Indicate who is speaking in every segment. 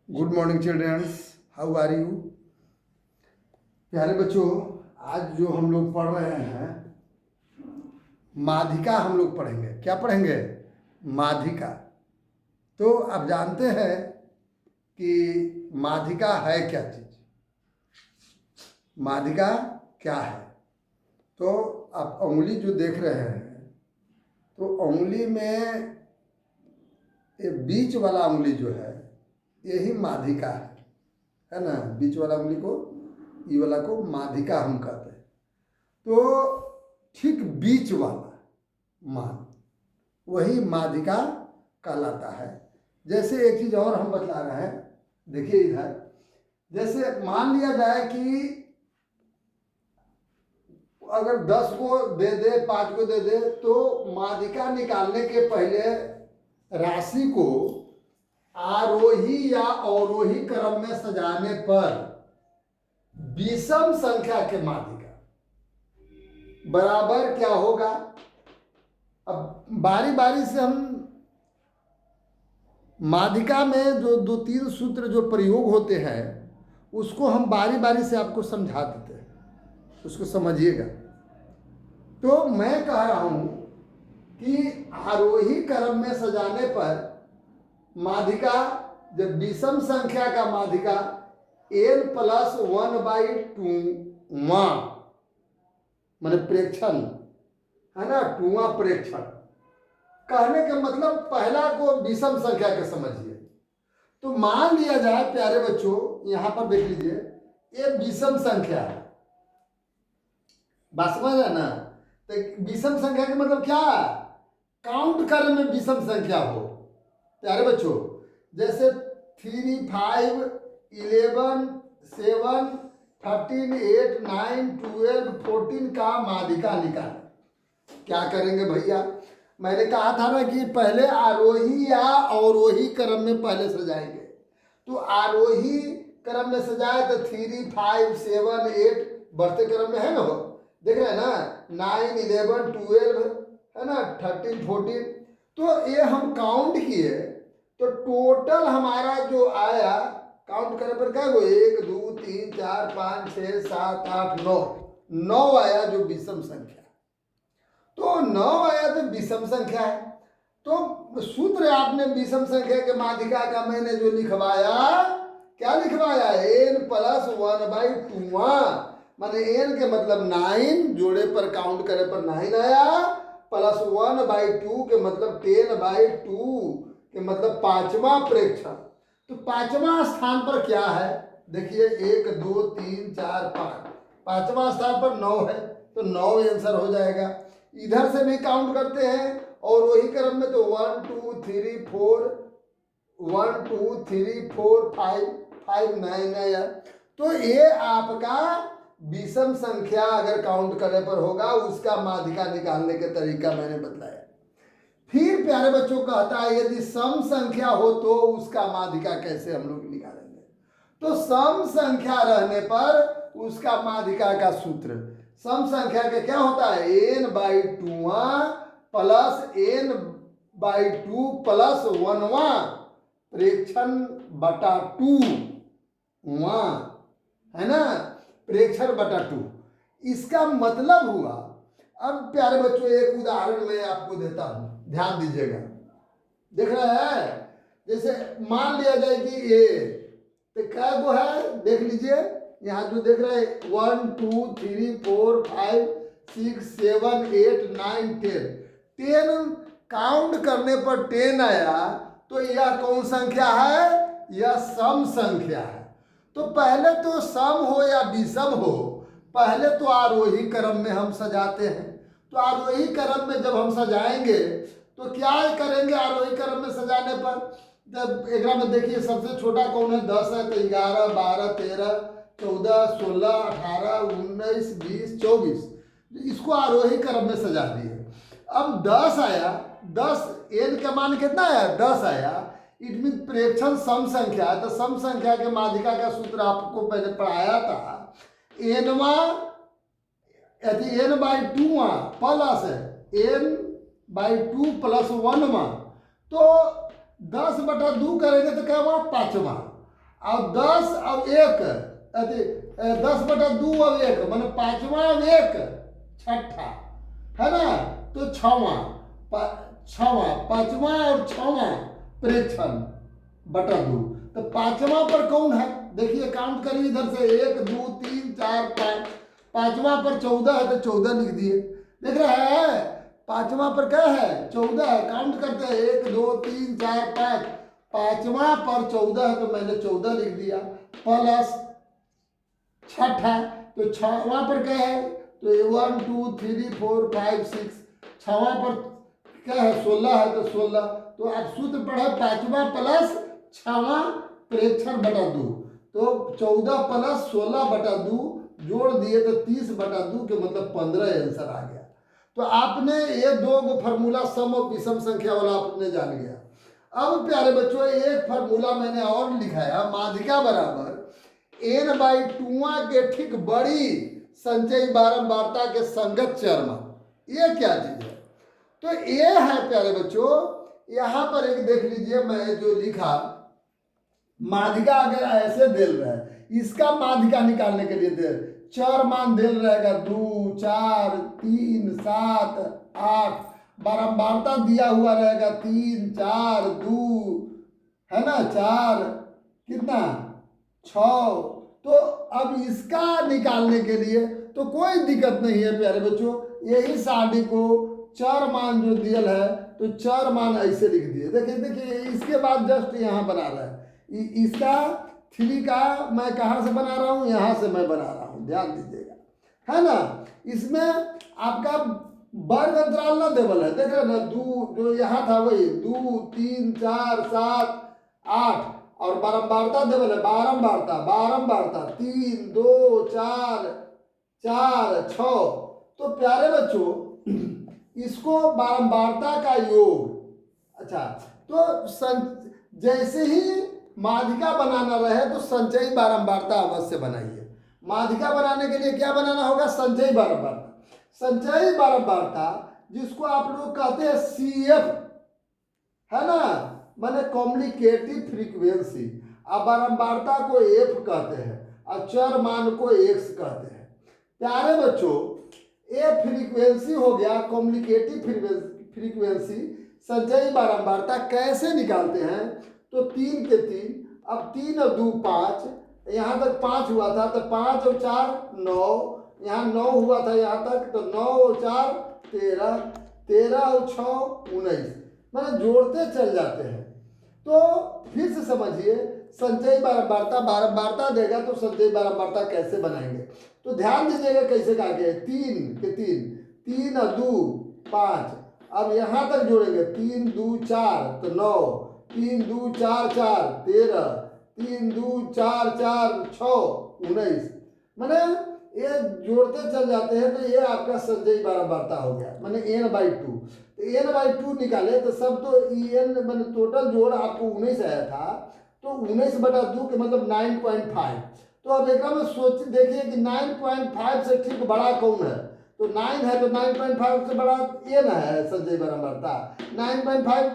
Speaker 1: Good morning childrens, how are you. प्यारे बच्चों, आज जो हम लोग पढ़ रहे हैं माध्यिका हम लोग पढ़ेंगे। क्या पढ़ेंगे? माध्यिका। तो आप जानते हैं कि माध्यिका है क्या चीज़? माध्यिका क्या है? तो आप उंगली जो देख रहे हैं, तो उंगली में ये बीच वाला उंगली जो है यही माध्यिका है ना। बीच वाला उंगली को, ये वाला को माध्यिका हम कहते हैं। तो ठीक बीच वाला मान वही माध्यिका कहलाता है। जैसे एक चीज़ और हम बता रहे हैं, देखिए इधर। जैसे मान लिया जाए कि अगर 10 को दे दे, 5 को दे दे, तो माध्यिका निकालने के पहले राशि को आरोही या अवरोही क्रम में सजाने पर विषम संख्या के माध्यिका बराबर क्या होगा? अब बारी बारी से हम माध्यिका में जो 2-3 सूत्र जो प्रयोग होते हैं उसको हम बारी बारी से आपको समझा देते हैं, उसको समझिएगा। तो मैं कह रहा हूं कि आरोही क्रम में सजाने पर माध्यिका, जब विषम संख्या का माध्यिका n+1/2 माने प्रेक्षण है ना, 2वां प्रेक्षण। कहने का मतलब पहला को विषम संख्या के समझिए। तो मान लिया जाए प्यारे बच्चों, यहां पर देख लीजिए, ये विषम संख्या है। बात समझ है ना? तो विषम संख्या का मतलब क्या? काउंट करने में विषम संख्या हो। प्यारे बच्चों, जैसे 3, 5, 11, 7, 13, 8, 9, 12, 14 का माध्यिका निकालें। क्या करेंगे भैया? मैंने कहा था ना कि पहले आरोही या अवरोही क्रम में पहले सजाएंगे। तो आरोही क्रम में सजाए तो 3, 5, 7, 8 बढ़ते क्रम में है ना, वो देख रहे हैं ना, 9, 11, 12 है ना, 13, 14। तो ये हम काउंट किए तो टोटल हमारा जो आया, काउंट करने पर क्या हो, 1, 2, 3, 4, 5, 6, 7, 8, 9 आया जो विषम संख्या। तो 9 आया तो विषम संख्या है। तो सूत्र आपने विषम संख्या के माध्यिका का मैंने जो लिखवाया, क्या लिखवाया? n+1/2 माने n के मतलब 9, जोड़े पर काउंट करे पर 9 आया, +1/2 के मतलब 10/2 के मतलब 5वां प्रेक्षण। तो 5वां स्थान पर क्या है? देखिए 1, 2, 3, 4, 5, 5वां स्थान पर 9 है, तो 9 आंसर हो जाएगा। इधर से भी काउंट करते हैं और वही क्रम में, तो 1, 2, 3, 4, 1, 2, 3, 4, 5, 9 आया। तो ये आपका विषम संख्या अगर काउंट करने पर होगा, उसका माध्यिका निकालने के तरीका मैंने बताया। फिर प्यारे बच्चों कहता है यदि सम संख्या हो तो उसका माध्यिका कैसे हम लोग निकालेंगे? तो सम संख्या रहने पर उसका माध्यिका का सूत्र, सम संख्या का क्या होता है? n/2 + n/2 + 1वां प्रेक्षण बटा 2 है ना, प्रेक्षण बटा 2। इसका मतलब हुआ, अब प्यारे बच्चों एक उदाहरण मैं आपको देता हूं, ध्यान दीजिएगा। देख रहे हैं, जैसे मान लिया जाए कि ये तो क्या गो है, देख लीजिए यहाँ जो देख रहे हैं, 1, 2, 3, 4, 5, 6, 7, 8, 9, 10 काउंट करने पर 10 आया। तो यह कौन संख्या है? यह सम संख्या है। तो पहले तो सम हो या विषम हो, पहले तो आरोही क्रम में हम सजाते हैं। तो आरोही क्रम में जब हम सजाएंगे तो क्या करेंगे? आरोही क्रम में सजाने पर जब एक में देखिए सबसे छोटा कौन है? 10 है, तो 11, 12, 13, 14, 16, 18, 19, 20, 24, इसको आरोही क्रम में सजा दिए। अब 10 आया, 10 n का मान कितना आया? 10 आया। इट मीन प्रेक्षण सम संख्या है। तो सम संख्या के माध्यिका का सूत्र आपको पहले पढ़ाया था, n/2 प्लस n/2 + 1। तो 10/2 करेंगे तो क्या हुआ? 5वां। और 10 और 1 अति 10/2 और 1 माने 5वां और 1 छठा है ना, तो 6वां 5वां और 6वां प्रेक्षण बटा 2। तो 5वां पर कौन है, देखिए काउंट करिए इधर से 1 2 3 4 5, 5वां पर 14 है तो 14 लिख दिए, देख रहे हैं 5वां पर क्या है 14 है, काउंट करते हैं 1 2 3 4 5, 5वां पर 14 है तो मैंने 14 लिख दिया, प्लस छठा तो 6वां पर क्या है तो 1 2 3 4 5 6, 6वां पर क्या है 16 है तो 16, तो आप सूत्र पढ़े 5वां प्लस 6वां प्रेक्षण बटा 2, तो 14 प्लस 16 बटा 2 जोड़ दिए तो 30/2 के मतलब 15 आंसर आ गया। तो आपने ये दो फार्मूला सम और विषम संख्या वाला आपने जान गया। अब प्यारे बच्चों एक फार्मूला मैंने और लिखाया, माध्यिका बराबर n/2 के ठीक बड़ी संचयी बारंबारता के संगत चरमा। ये क्या चीज है, तो ये है प्यारे बच्चों, यहाँ पर एक देख लीजिए मैं जो लिखा, माध्यिका अगर ऐसे दे रहा है, इसका माध्यिका निकालने के लिए दे चर मान दे रहेगा 2 4 3 7 8, बारंबारता दिया हुआ रहेगा 3 4 2 है ना 4 कितना 6। तो अब इसका निकालने के लिए तो कोई दिक्कत नहीं है प्यारे बच्चों, यही सारणी को चर मान जो दिया है तो चर मान ऐसे लिख दिए, देखिए देखिए इसके बाद जस्ट यहाँ बना रहा है, इसका 3 का मैं कहाँ से बना रहा हूँ, यहाँ से मैं बना रहा हूँ, ध्यान दीजिएगा है ना। इसमें आपका वर्ग अंतराल ना देवल है, देख रहे ना 2 जो यहाँ था वही 2 3 4 7 8, और बारंबारता देवल है बारंबारता 3 2 4 4 6। तो प्यारे बच्चों इसको बारंबारता का योग, अच्छा तो जैसे ही माध्यिका बनाना रहे तो संचयी बारंबारता अवश्य बनाइए। माध्यिका बनाने के लिए क्या बनाना होगा, संचयी बारंबारता। संचयी बारंबारता जिसको आप लोग कहते हैं CF है ना, माने कम्युनिकेटिव फ्रीक्वेंसी, अब बारंबारता को F कहते हैं और चर मान को X कहते हैं। प्यारे बच्चों ये फ्रीक्वेंसी हो गया कम्युनिकेटिव फ्रीक्वेंसी, संचयी बारंबारता कैसे निकालते हैं, तो 3 के 3, अब 3 और 2 5, यहाँ तक 5 हुआ था तो 5 और 4 9, यहाँ 9 हुआ था यहाँ तक तो 9 और 4 13, 13 और 6 19, मैंने जोड़ते चल जाते हैं। तो फिर से समझिए संचयी बारंबारता देगा तो संचयी बारंबारता कैसे बनाएंगे, तो ध्यान दीजिएगा कैसे कहा गया, 3 के 3 और 2 5, अब यहाँ तक जोड़ेंगे 3 2 4 तो 9, 3 2 4 4 13, 3 2 4 4 6 19, मैंने ये जोड़ते चल जाते हैं तो ये आपका संचयी बारंबारता हो गया, मैंने n/2। तो n/2 निकाले तो सब तो n मैंने टोटल जोड़ आपको 19 आया था, तो 19/2 के मतलब 9.5। तो अब एक में सोच देखिए कि 9.5 से ठीक बड़ा कौन है, तो 9 है तो 9.5 से बड़ा ये ना है संचयी बारंबारता, 9.5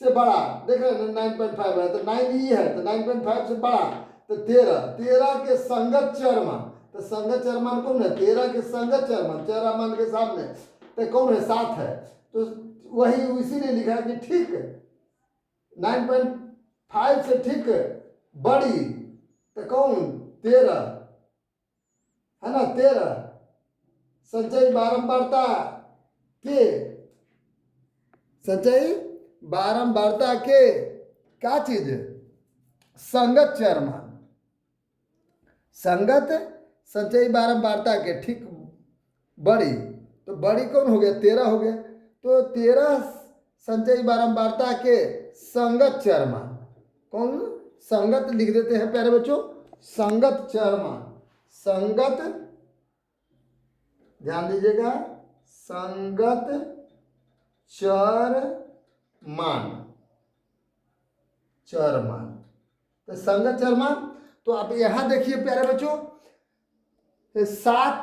Speaker 1: से बड़ा देख रहे हैं 9.5 है तो 9 ही है तो 9.5 से बड़ा तो 13 के संगत चर मान, तो संगत चर मान कौन है 13 के संगत चर मान के सामने तो कौन है 7 है, तो वही इसीलिए लिखा कि ठीक 9.5 से ठीक बड़ी तो कौन 13 है ना, 13 संचयी बारंबारता के क्या चीज है संगत चर मान, संगत संचयी बारंबारता के ठीक बड़ी, तो बड़ी कौन हो गया 13 हो गया, तो 13 संचयी बारंबारता के संगत चर मान, कौन संगत लिख देते हैं प्यारे बच्चों, संगत चर मान, संगत ध्यान दीजिएगा संगत चर मान, तो संगत चर मान। तो आप यहां देखिए प्यारे बच्चों 7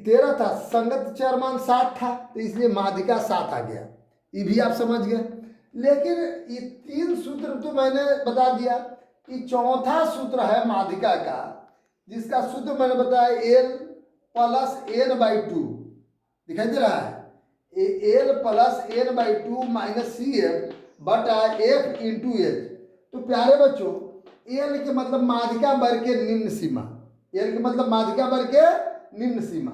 Speaker 1: 13 था, संगत चर मान 7 था तो इसलिए माध्यिका 7 आ गया, ये भी आप समझ गए। लेकिन ये 3 सूत्र तो मैंने बता दिया, कि चौथा सूत्र है माध्यिका का, जिसका सूत्र मैंने बताया L plus N by two, दिखाई दे रहा है, L plus N by two minus C F बटा एफ इंटू एच। तो प्यारे बच्चों, एल के मतलब माध्यिका वर्ग के निम्न सीमा, एल के मतलब माध्यिका वर्ग के निम्न सीमा,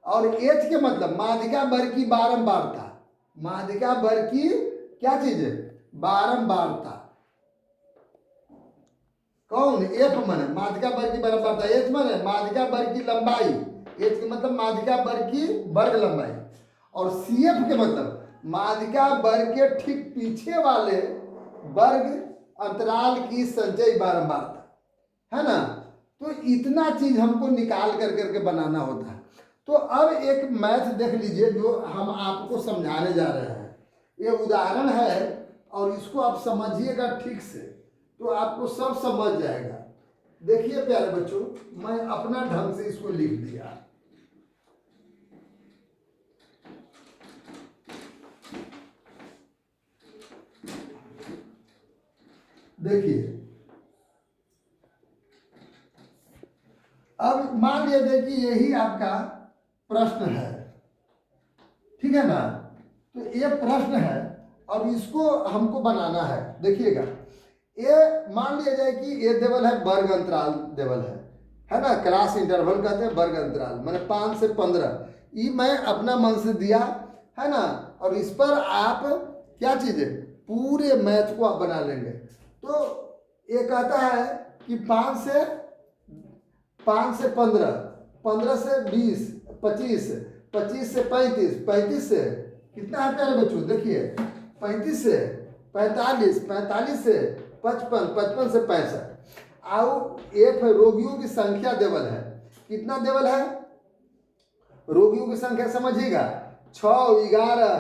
Speaker 1: और एच के मतलब माध्यिका वर्ग की बारंबारता, माध्यिका वर्ग की क्या चीज है, बारंबारता। कौन, एफ माने माध्यिका वर्ग की बारंबारता, एच माने माध्यिका वर्ग की लंबाई, एच के मतलब माध्यिका वर्ग की वर्ग लंबाई, और सी एफ के मतलब माध्यिका वर्ग के ठीक पीछे वाले वर्ग अंतराल की संचयी बारंबारता, है ना। तो इतना चीज हमको निकाल कर करके बनाना होता है। तो अब एक मैथ देख लीजिए जो हम आपको समझाने जा रहे हैं, ये उदाहरण है और इसको आप समझिएगा ठीक से तो आपको सब समझ जाएगा। देखिए प्यारे बच्चों, मैं अपना ढंग से इसको लिख दिया। देखिए, अब मान लीजिए कि यही आपका प्रश्न है, ठीक है ना। तो ये प्रश्न है और इसको हमको बनाना है। देखिएगा, ये मान लिया जाए कि ये देवल है वर्ग अंतराल देवल है ना, क्रॉस इंटरवल कहते हैं वर्ग अंतराल, मैंने 5 से 15 ये मैं अपना मन से दिया, है ना। और इस पर आप क्या चीज़ है, पूरे मैथ को आप बना लेंगे। तो ये कहता है कि 5 से 15, 15 से 20, 25, 25 से 35, 35 से कितना है प्यारे बच्चों, देखिए 35 से 45, 45 से 55, 55 से 65। आओ एफ रोगियों की संख्या देवल है, कितना देवल है, रोगियों की संख्या समझिएगा 6, 11,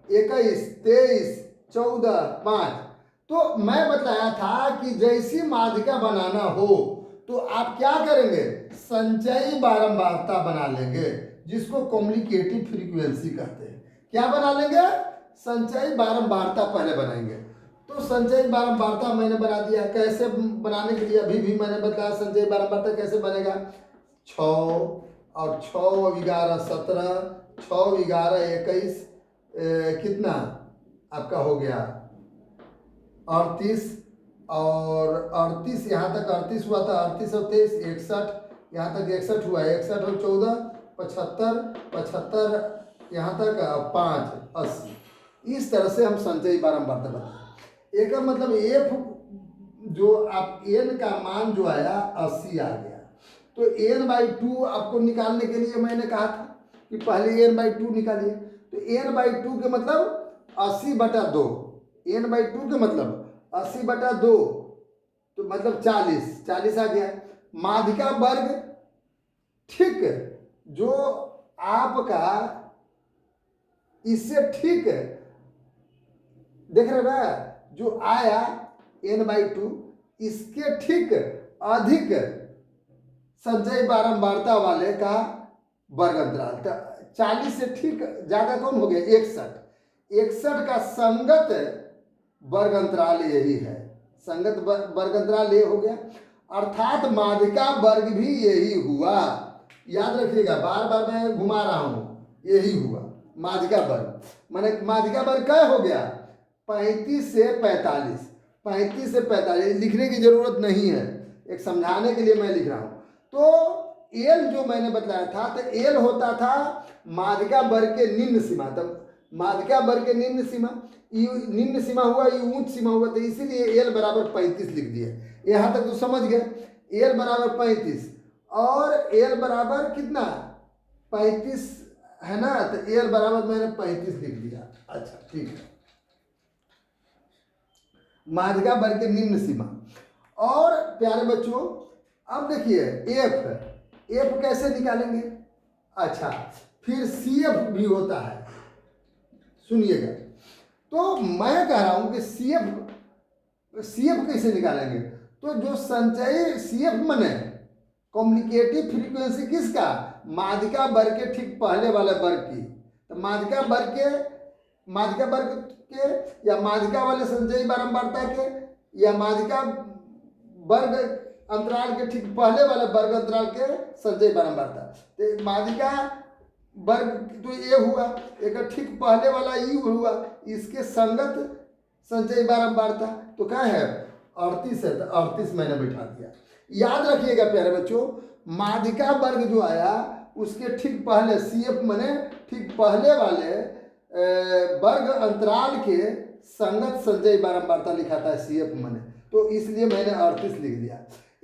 Speaker 1: 21, 23, 14, 5। तो मैं बताया था कि जैसी माध्यिका बनाना हो तो आप क्या करेंगे, संचयी बारंबारता बना लेंगे, जिसको कम्युनिकेटिव फ्रीक्वेंसी कहते हैं। क्या बना लेंगे, संचयी बारंबारता पहले बनाएंगे। तो संचयी बारंबारता मैंने बना दिया। कैसे बनाने के लिए अभी भी मैंने बताया, संचयी बारंबारता कैसे बनेगा, 6 और 6, 11, 17, 6, 11, 21, कितना आपका हो गया 38, और 38 यहाँ तक 38 हुआ था, 38 और 23 61, यहाँ तक 61 हुआ, 61 और 14 75, 75 यहाँ तक 5 80। इस तरह से हम संचयी बारंबारता बताएं। एक मतलब एफ जो आप एन का मान जो आया 80 आ गया। तो एन बाई 2 आपको निकालने के लिए मैंने कहा था कि पहले एन बाई 2 निकालिए। तो एन बाई 2 के मतलब 80/2, एन बाई 2 के मतलब 80/2, तो मतलब 40 आ गया। माध्यिका वर्ग ठीक जो आपका इससे ठीक देख रहे ना, जो आया n/2 इसके ठीक अधिक संचयी बारंबारता वाले का वर्ग अंतराल। तो 40 से ठीक ज्यादा कौन हो गया, 61। 61 का संगत वर्ग अंतराल यही है, संगत वर्ग अंतराल ये हो गया, अर्थात माध्यिका वर्ग भी यही हुआ। याद रखिएगा, बार बार मैं घुमा रहा हूं, यही हुआ माध्यिका वर्ग। माने माध्यिका वर्ग क्या हो गया, 35 से 45, 35 से 45 लिखने की जरूरत नहीं है, एक समझाने के लिए मैं लिख रहा हूं। तो एल जो मैंने बताया था, तो एल होता था माध्यिका वर्ग के निम्न सीमा। तब माध्यिका वर्ग के निम्न सीमा, निम्न सीमा हुआ, ये उच्च सीमा हुआ, तो इसीलिए एल बराबर 35 लिख दिया। यहाँ तक तो समझ गए, एल बराबर 35 और एल बराबर कितना 35 है ना, तो एल बराबर मैंने 35 लिख दिया। अच्छा ठीक है, माध्यिका वर्ग के निम्न सीमा। और प्यारे बच्चों अब देखिए एफ कैसे निकालेंगे। अच्छा, फिर सी एफ भी होता है, सुनिएगा। तो मैं कह रहा हूं कि सी एफ कैसे निकालेंगे। तो जो संचयी सी एफ मने कम्युनिकेटिव फ्रीक्वेंसी किसका, माध्यिका वर्ग के ठीक पहले वाले वर्ग की। तो माध्यिका वर्ग के या माध्यिका वाले संचयी बारंबारता के या माध्यिका वर्ग अंतराल के ठीक पहले वाले वर्ग अंतराल के संचयी बारंबारता। तो माध्यिका वर्ग तो ये हुआ, एक ठीक पहले वाला ई हुआ, इसके संगत संचयी बारंबारता तो क्या है 38 है, तो 38 मैंने बैठा दिया। याद रखिएगा प्यारे बच्चों, माध्यिका वर्ग जो आया उसके ठीक पहले CF मैंने ठीक पहले वाले वर्ग अंतराल के संगत संचयी बारंबारता लिखा था CF मैंने, तो इसलिए मैंने 38 लिख दिया।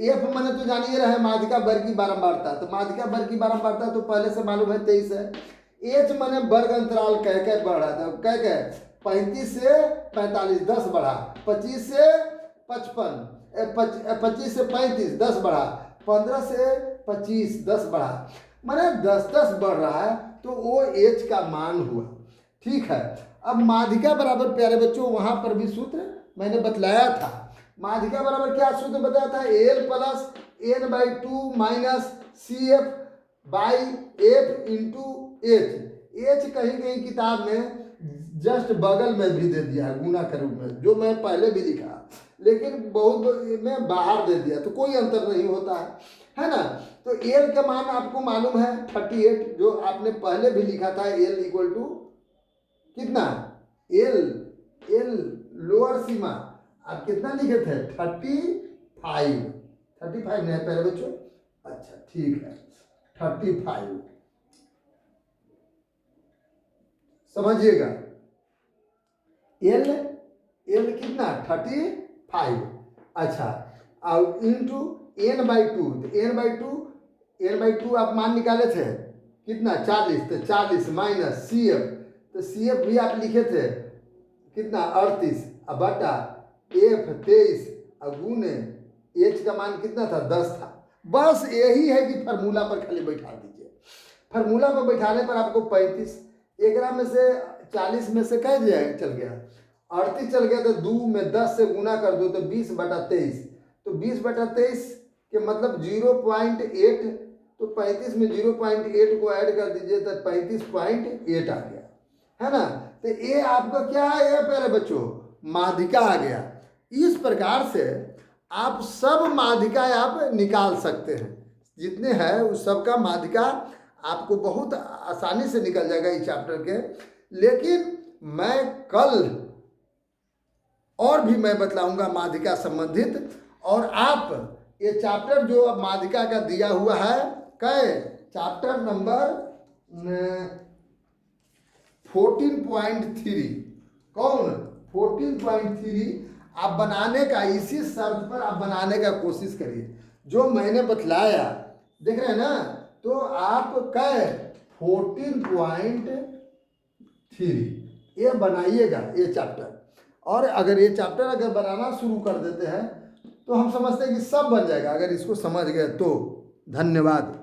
Speaker 1: F मैंने तो जानिए रहे माध्यिका वर्ग की बारंबारता, तो माध्यिका वर्ग की बारंबारता तो पहले से मालूम है 23 है। H मैंने वर्ग अंतराल कह कह बढ़ा था, कह कह 35 से 45 10 बढ़ा, 25 से 55, 25 से 35 10 बढ़ा, 15 से 25 10 बढ़ा, मैंने 10 बढ़ रहा है, तो वो H का मान हुआ। ठीक है, अब माध्यिका बराबर प्यारे बच्चों वहां पर भी सूत्र मैंने बतलाया था। माध्यिका बराबर क्या सूत्र बताया था, L plus N/2 minus CF by F into H कहीं कहीं किताब में जस्ट बगल में भी दे दिया है गुना के रूप में, जो मैं पहले भी लिखा, लेकिन बहुत में बाहर दे दिया, तो कोई अंतर नहीं होता है ना। तो L का मान आपको मालूम है 38, जो आपने पहले भी लिखा था L इक्वल टू कितना, L लोअर सीमा आप कितना लिखे थे 35 नहीं पहले बच्चों, अच्छा ठीक है 35 समझिएगा। L कितना 35, अच्छा और इंटू N/2, तो N/2 आप मान निकाले थे कितना 40, तो 40 माइनस CF, तो CF भी आप लिखे थे कितना 38 अब बटा F 23 और गुने H का मान कितना था 10 था। बस यही है कि फार्मूला पर खाली बैठा दीजिए। फार्मूला पर बैठाने पर आपको 35, एक में से 40 में से कह जाए चल गया 38 चल गया, तो 2 में 10 से गुना कर दो तो 20/23, तो 20/23 के मतलब 0.8, तो 35 में 0.8 को ऐड कर दीजिए तो 35.8 आ गया, है ना। तो ये आपका क्या आ गया प्यारे बच्चों, माध्यिका आ गया। इस प्रकार से आप सब माध्यिका आप निकाल सकते हैं, जितने हैं उस सब का माध्यिका आपको बहुत आसानी से निकल जाएगा इस चैप्टर के। लेकिन मैं कल और भी मैं बतलाऊंगा माध्यिका संबंधित, और आप ये चैप्टर जो अब माध्यिका का दिया हुआ है कै चैप्टर नंबर 14.3, कौन 14.3 आप बनाने का, इसी शर्त पर आप बनाने का कोशिश करिए जो मैंने बतलाया, देख रहे हैं ना। तो आप कै 14.3 ये बनाइएगा ये चैप्टर, और अगर ये चैप्टर अगर बनाना शुरू कर देते हैं तो हम समझते हैं कि सब बन जाएगा, अगर इसको समझ गए तो। धन्यवाद।